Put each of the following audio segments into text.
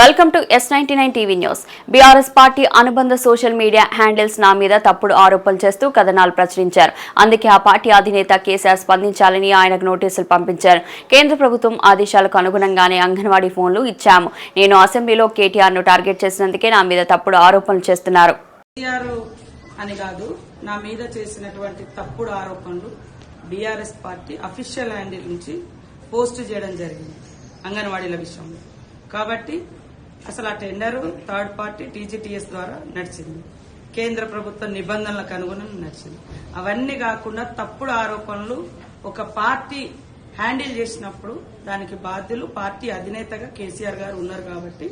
Welcome to S99 TV news. BRS party అనుబంధ social media handles నా మీద తప్పుడు ఆరోపణలు చేస్తూ కథనాలు ప్రచురించారు. అందుకే ఆ పార్టీ అధినేత కేసీఆర్ స్పందించాలని ఆయనకు నోటీసులు పంపించారు. కేంద్ర ప్రభుత్వం ఆదేశాలకు అనుగుణంగానే అంగన్వాడీ ఫోన్లు ఇచ్చాము. నేను అసెంబ్లీలో కేటీఆర్ ను టార్గెట్ చేసినందుకే నా మీద తప్పుడు ఆరోపణలు చేస్తున్నారు. అని కాదు, నా మీద చేసినటువంటి తప్పుడు ఆరోపణలు బీఆర్ఎస్ పార్టీ అఫీషియల్ హ్యాండిల్ నుంచి పోస్ట్ చేయడం జరిగింది అంగన్వాడీల విషయంలో. కాబట్టి అసలు ఆ టెండర్ థర్డ్ పార్టీ టీజీటీఎస్ ద్వారా నడిచింది, కేంద్ర ప్రభుత్వ నిబంధనలకు అనుగుణంగా నడిచింది. అవన్నీ కాకుండా తప్పుడు ఆరోపణలు ఒక పార్టీ హ్యాండిల్ చేసినప్పుడు దానికి బాధ్యులు పార్టీ అధినేతగా కేసీఆర్ గారు ఉన్నారు. కాబట్టి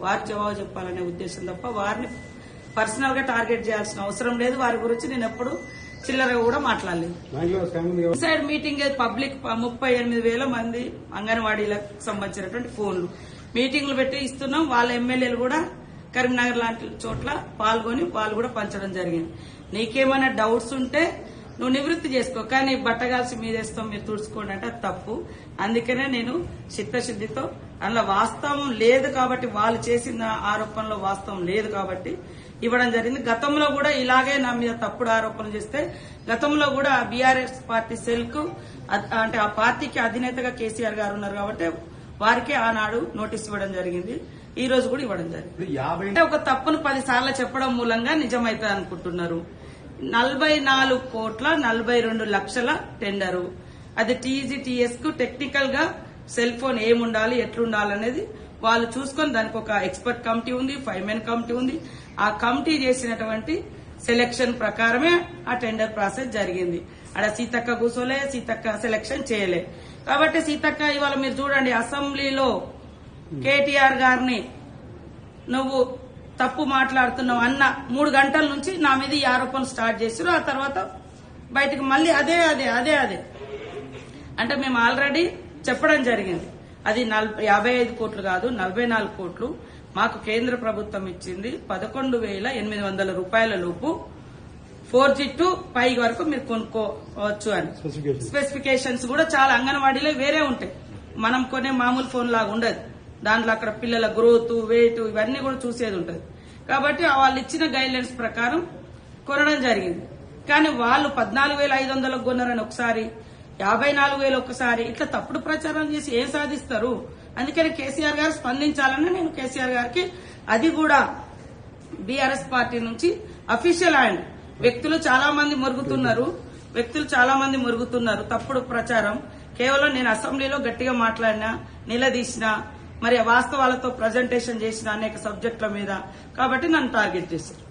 వారు జవాబు చెప్పాలనే ఉద్దేశం తప్ప వారిని పర్సనల్ గా టార్గెట్ చేయాల్సిన అవసరం లేదు. వారి గురించి నేను ఎప్పుడు చిల్లరగా కూడా మాట్లాడలేదు. సైడ్ మీటింగ్ పబ్లిక్ 38,000 మంది అంగన్వాడీలకు సంబంధించినటువంటి ఫోన్లు మీటింగ్లు పెట్టి ఇస్తున్నాం. వాళ్ళ ఎమ్మెల్యేలు కూడా కరీంనగర్ లాంటి చోట్ల పాల్గొని వాళ్ళు కూడా పంచడం జరిగింది. నీకేమైనా డౌట్స్ ఉంటే నువ్వు నివృత్తి చేసుకో, కానీ బట్టగాల్సి మీదేస్తాం మీరు తుడుచుకోండి అంటే తప్పు. అందుకనే నేను చిత్తశుద్దితో అందులో వాస్తవం లేదు కాబట్టి, వాళ్ళు చేసిన ఆరోపణలో వాస్తవం లేదు కాబట్టి ఇవ్వడం జరిగింది. గతంలో కూడా ఇలాగే నా మీద తప్పుడు ఆరోపణలు చేస్తే గతంలో కూడా బీఆర్ఎస్ పార్టీ సెల్ కు అంటే ఆ పార్టీకి అధినేతగా కేసీఆర్ గారు ఉన్నారు కాబట్టి వారికే ఆనాడు నోటీస్ ఇవ్వడం జరిగింది. ఈ రోజు కూడా ఇవ్వడం జరిగింది. అంటే ఒక తప్పును 10 సార్లు చెప్పడం మూలంగా నిజమైతుంది అనుకుంటున్నారు. 44,42,00,000 టెండరు. అది టీజీటీఎస్ కు టెక్నికల్ గా సెల్ ఫోన్ ఏముండాలి ఎట్లుండాలనేది వాళ్ళు చూసుకొని దానికి ఒక ఎక్స్పర్ట్ కమిటీ ఉంది, 5 మెన్ కమిటీ ఉంది. ఆ కమిటీ చేసినటువంటి సెలక్షన్ ప్రకారమే ఆ టెండర్ ప్రాసెస్ జరిగింది. అక్కడ సీతక్క కూర్చోలే, సీతక్క సెలక్షన్ చేయలే. కాబట్టి సీతక్క ఇవాళ మీరు చూడండి, అసెంబ్లీలో కేటీఆర్ గారిని నువ్వు తప్పు మాట్లాడుతున్నావు అన్న 3 గంటల నుంచి నా మీద ఈ ఆరోపణలు స్టార్ట్ చేశారు. ఆ తర్వాత బయటకు మళ్ళీ అదే అంటే మేము ఆల్రెడీ చెప్పడం జరిగింది. అది 55 కోట్లు కాదు, 44 కోట్లు మాకు కేంద్ర ప్రభుత్వం ఇచ్చింది. 11,800 రూపాయల లోపు 4G to 5 వరకు మీరు కొనుక్కోవచ్చు అని. స్పెసిఫికేషన్స్ కూడా చాలా అంగన్వాడీలో వేరే ఉంటాయి, మనం కొనే మామూలు ఫోన్ లాగా ఉండదు. దాంట్లో అక్కడ పిల్లల గ్రోత్, వెయిట్ ఇవన్నీ కూడా చూసేది ఉంటుంది. కాబట్టి వాళ్ళు ఇచ్చిన గైడ్ లైన్స్ ప్రకారం కొనడం జరిగింది. కానీ వాళ్ళు 14,500 కొన్నారని ఒకసారి, 54,000 ఒకసారి, ఇట్లా తప్పుడు ప్రచారం చేసి ఏం సాధిస్తారు? అందుకని కేసీఆర్ గారు స్పందించాలని నేను కేసీఆర్ గారికి, అది కూడా బీఆర్ఎస్ పార్టీ నుంచి అఫీషియల్ హ్యాండ్. వ్యక్తులు చాలా మంది మురుగుతున్నారు తప్పుడు ప్రచారం. కేవలం నేను అసెంబ్లీలో గట్టిగా మాట్లాడినా, నిలదీసిన, మరి వాస్తవాలతో ప్రజెంటేషన్ చేసిన అనేక సబ్జెక్టుల మీద, కాబట్టి నన్ను టార్గెట్ చేశారు.